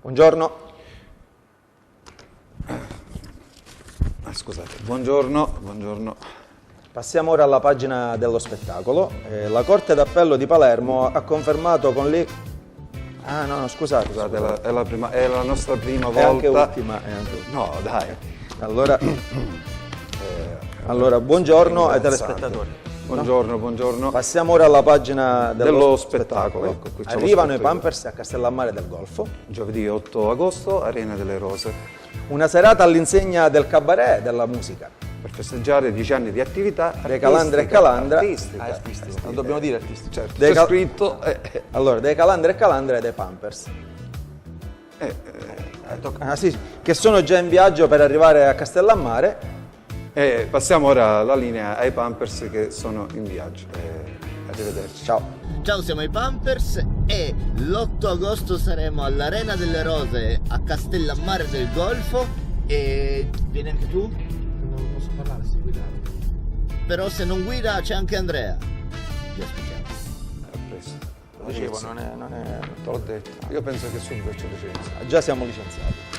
Buongiorno. Scusate, buongiorno. Passiamo ora alla pagina dello spettacolo. La Corte d'Appello di Palermo ha confermato con lei... Ah no, scusate. È la nostra prima volta. È anche ultima. No, dai. Allora, buongiorno ai telespettatori. Buongiorno. Passiamo ora alla pagina dello spettacolo. Ecco, qui c'è arrivano lo i Pampers a Castellammare del Golfo. Giovedì 8 agosto, Arena delle Rose. Una serata all'insegna del cabaret e della musica. Per festeggiare 10 anni di attività De Calandra e Calandra. Artistica. Non dobbiamo dire artistico. Certo, c'è scritto. Allora, dei Calandra e Calandra e dei Pampers. Sì, che sono già in viaggio per arrivare a Castellammare. E passiamo ora la linea ai Pampers che sono in viaggio. Arrivederci. Ciao, siamo i Pampers e l'8 agosto saremo all'Arena delle Rose a Castellammare del Golfo e vieni anche tu? Non posso parlare se guidare. Però se non guida c'è anche Andrea. Ti aspettiamo. A presto. Dicevo, non è... Te l'ho detto. Io penso che subito ci licenziamo. Già siamo licenziati.